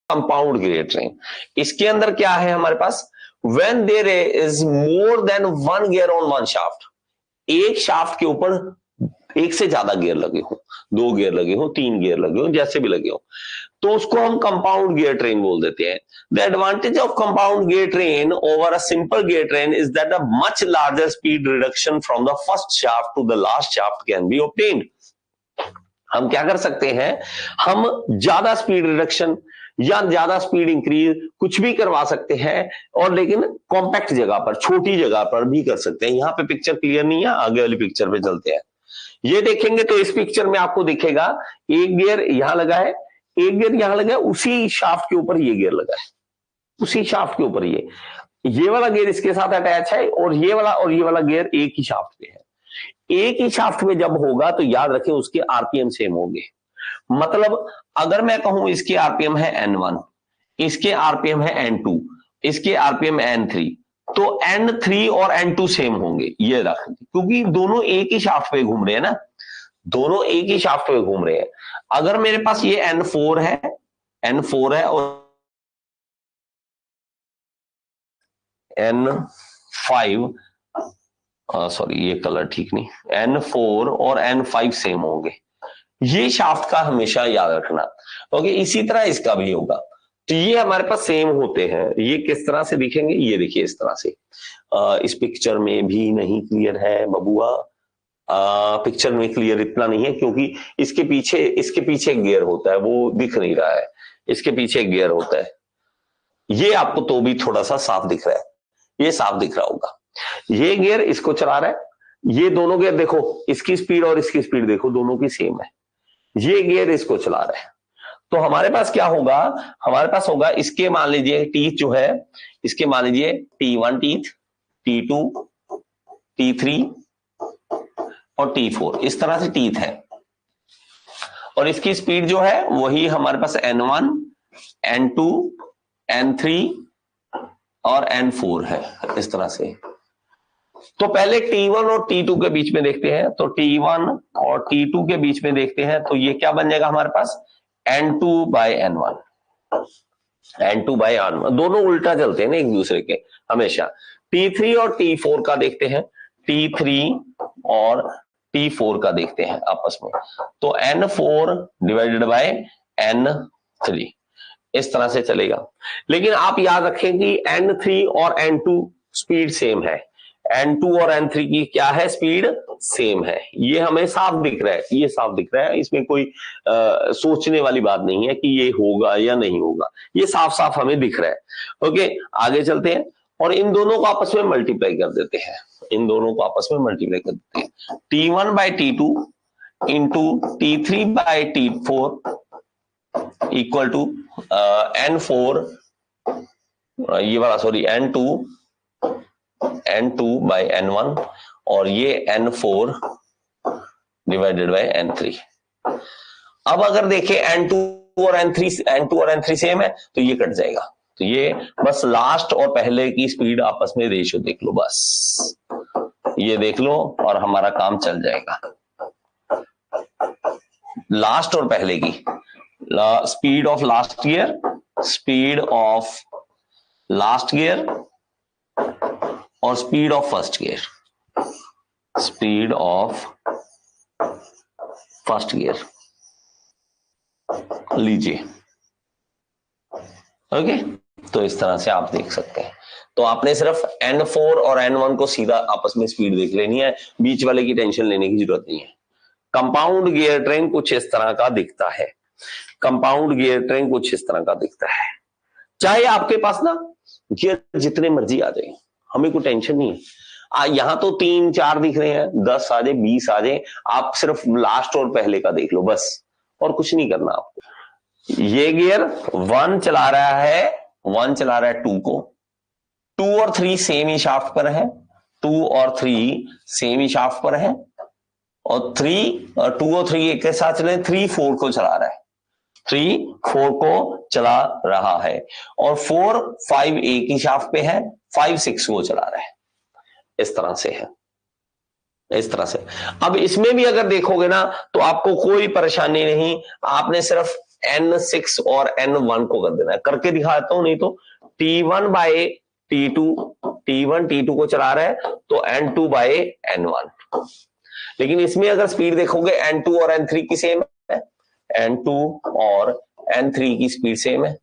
Compound gear train. इसके अंदर क्या है हमारे पास, when there is more than one gear on one shaft, एक शाफ्ट के ऊपर एक से ज्यादा गियर लगे हो, 2 गियर लगे हो, 3 गियर लगे हो, जैसे भी लगे हो, तो उसको हम कंपाउंड गियर ट्रेन बोल देते हैं। The advantage of compound gear train over a simple gear train is that a much larger speed reduction from the first shaft to the last shaft can be obtained. हम क्या कर सकते हैं, हम ज्यादा स्पीड रिडक्शन या ज्यादा speed increase कुछ भी करवा सकते हैं, और लेकिन कॉम्पैक्ट जगह पर, छोटी जगह पर भी कर सकते हैं। यहां पे पिक्चर क्लियर नहीं है, आगे वाली पिक्चर पे चलते हैं। ये देखेंगे तो इस पिक्चर में आपको दिखेगा एक गियर यहां लगा है, एक गियर यहां लगा है, उसी शाफ्ट के ऊपर ये गियर लगा है, उसी शाफ्ट के ऊपर ये वाला गियर इसके साथ अटैच है, और ये वाला गियर एक ही शाफ्ट पे है। एक ही शाफ्ट में जब होगा तो याद रखें उसके आरपीएम सेम होंगे। मतलब अगर मैं कहूं इसके आरपीएम है N1, इसके आरपीएम है N2, इसके आरपीएम N3, तो N3 और N2 सेम होंगे, ये रख, क्योंकि दोनों एक ही शाफ्ट पे घूम रहे हैं ना, दोनों एक ही शाफ्ट पे घूम रहे हैं। अगर मेरे पास ये N4 है और N5, सॉरी ये कलर ठीक नहीं, N4 और N5 सेम होंगे, ये शाफ्ट का हमेशा याद रखना। ओके, इसी तरह इसका भी होगा। तो ये हमारे पास सेम होते हैं। ये किस तरह से दिखेंगे, ये देखिए इस तरह से। इस पिक्चर में भी नहीं क्लियर है बबुआ, पिक्चर में क्लियर इतना नहीं है क्योंकि इसके पीछे एक गियर होता है, वो दिख नहीं रहा है, इसके पीछे एक गियर होता है। ये आपको तो भी थोड़ा सा साफ दिख रहा है, ये साफ दिख रहा होगा। ये गियर इसको चला रहा है, ये दोनों गियर देखो, इसकी स्पीड और इसकी स्पीड देखो, दोनों की सेम है। ये गियर इसको चला रहा है, तो हमारे पास क्या होगा, हमारे पास होगा इसके मान लीजिए टीथ जो है, इसके मान लीजिए T1 टीथ, T2, T3 और T4, इस तरह से टीथ है। और इसकी स्पीड जो है वही हमारे पास N1, N2, N3 और N4 है, इस तरह से। तो पहले T1 और T2 के बीच में देखते हैं, तो T1 और T2 के बीच में देखते हैं, तो ये क्या बन जाएगा हमारे पास, N2/N1, N2/N1, दोनों उल्टा चलते हैं ना एक दूसरे के हमेशा। T3 और T4 का देखते हैं, T3 और T4 का देखते हैं आपस में, तो N4/N3, इस तरह से चलेगा। लेकिन आप याद रखें कि N3 और N2 स्पीड सेम है, N2 और N3 की क्या है, स्पीड सेम है। ये हमें साफ दिख रहा है, ये साफ दिख रहा है, इसमें कोई सोचने वाली बात नहीं है कि ये होगा या नहीं होगा, ये साफ साफ हमें दिख रहा है। ओके, आगे चलते हैं और इन दोनों को आपस में मल्टीप्लाई कर देते हैं, इन दोनों को आपस में मल्टीप्लाई कर देते हैं। T1/T2 into T3/T4 equal to N4, ये वाला सॉरी N2/N1, और ये N4/N3। अब अगर देखें N2 और N3 सेम है तो ये कट जाएगा, तो ये बस लास्ट और पहले की स्पीड आपस में रेशियो देख लो, बस ये देख लो और हमारा काम चल जाएगा। लास्ट और पहले की speed of last gear, speed of last gear और speed of first gear, speed of first gear लीजिए। ओके, तो इस तरह से आप देख सकते हैं। तो आपने सिर्फ N4 और N1 को सीधा आपस में स्पीड देख लेनी है, बीच वाले की टेंशन लेने की जरूरत नहीं है। कंपाउंड गियर ट्रेन कुछ इस तरह का दिखता है, कंपाउंड गियर ट्रेन कुछ इस तरह का दिखता है। चाहे आपके पास ना गियर जितने मर्जी आ जाए, हमें कोई टेंशन नहीं है। यहां तो 3-4 दिख रहे हैं, 10 आ जाए, 20 आ जाए, आप सिर्फ लास्ट और पहले का देख लो बस, और कुछ नहीं करना आपको। ये गियर 1 चला रहा है 2 को, 2 और 3 सेम ही शाफ्ट पर है, 2 और 3 सेम ही शाफ्ट पर है, और 2 और 3 एक साथ चले, 3 4 को चला रहा है, 3 4 को चला रहा है, और 4 5 एक ही शाफ्ट पे है, 5 6 को चला रहा है। इस तरह से है, इस तरह से। अब इसमें भी अगर देखोगे ना तो आपको कोई परेशानी नहीं, आपने सिर्फ N6 और N1 को कर देना है, करके दिखाता हूं, नहीं तो T1 bye T2, T1 T2 को चला रहा है तो N2 बाय N1। लेकिन इसमें अगर स्पीड देखोगे N2 और N3 की सेम है, N2 और N3 की स्पीड सेम है,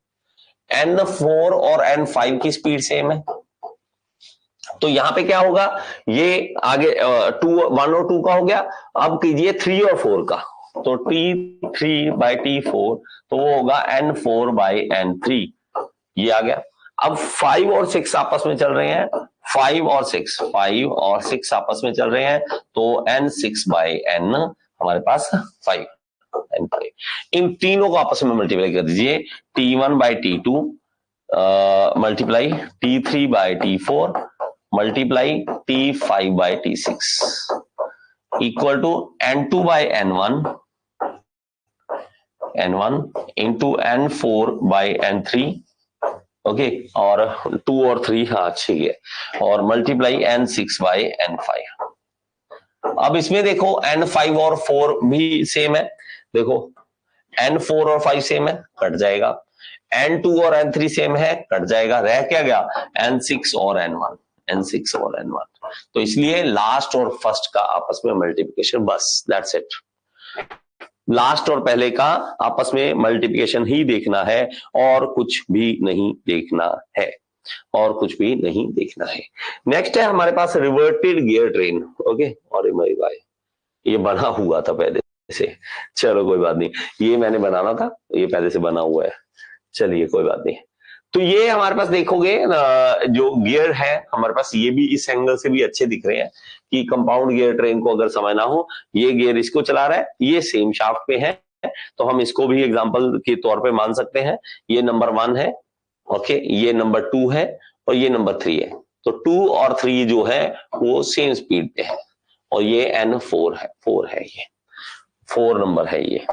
N4 और N5 की स्पीड सेम है। तो यहां पे क्या होगा, ये आगे 1 और 2 का हो गया। अब कीजिए 3 और 4 का, तो T3 बाई T4 तो वो होगा N4 बाई N3, ये आ गया। अब 5 और 6 आपस में चल रहे हैं, 5 और 6 आपस में चल रहे हैं, तो N6 बाई N हमारे पास 5, N5। इन तीनों को आपस में मल्टीप्लाई कर दीजिए, T1 by T2 multiply T3 by T4 multiply T5 by T6 equal to N2 by N1 into N4 by N3, okay, और 2 और 3 हाँ अच्छी है, और मल्टीप्लाई N6 बाई N5। अब इसमें देखो N5 और 4 भी सेम है, देखो N4 और 5 सेम है, कट जाएगा, N2 और N3 सेम है, कट जाएगा, रह क्या गया N6 और N1, N6 और N1। तो इसलिए लास्ट और फर्स्ट का आपस में मल्टीप्लिकेशन, बस दैट्स इट। लास्ट और पहले का आपस में मल्टीप्लिकेशन ही देखना है, और कुछ भी नहीं देखना है, और कुछ भी नहीं देखना है। नेक्स्ट है हमारे पास रिवर्टेड गियर ट्रेन, ओके। और मेरी भाई ये बना हुआ था पहले से, चलो कोई बात नहीं, ये मैंने बनाना था, ये पहले से बना हुआ है, चलिए कोई बात नहीं। तो ये हमारे पास देखोगे जो गियर है हमारे पास, ये भी इस एंगल से भी अच्छे दिख रहे हैं कि कंपाउंड गियर ट्रेन को अगर समझना हो, ये गियर इसको चला रहा है, ये सेम शाफ्ट पे है, तो हम इसको भी एग्जांपल के तौर पे मान सकते हैं। ये नंबर 1 है, ओके, ये नंबर 2 है, और ये नंबर 3 है। तो 2 और 3 जो है वो सेम स्पीड पे है, और ये N4 है, 4 है, ये 4 नंबर है ये।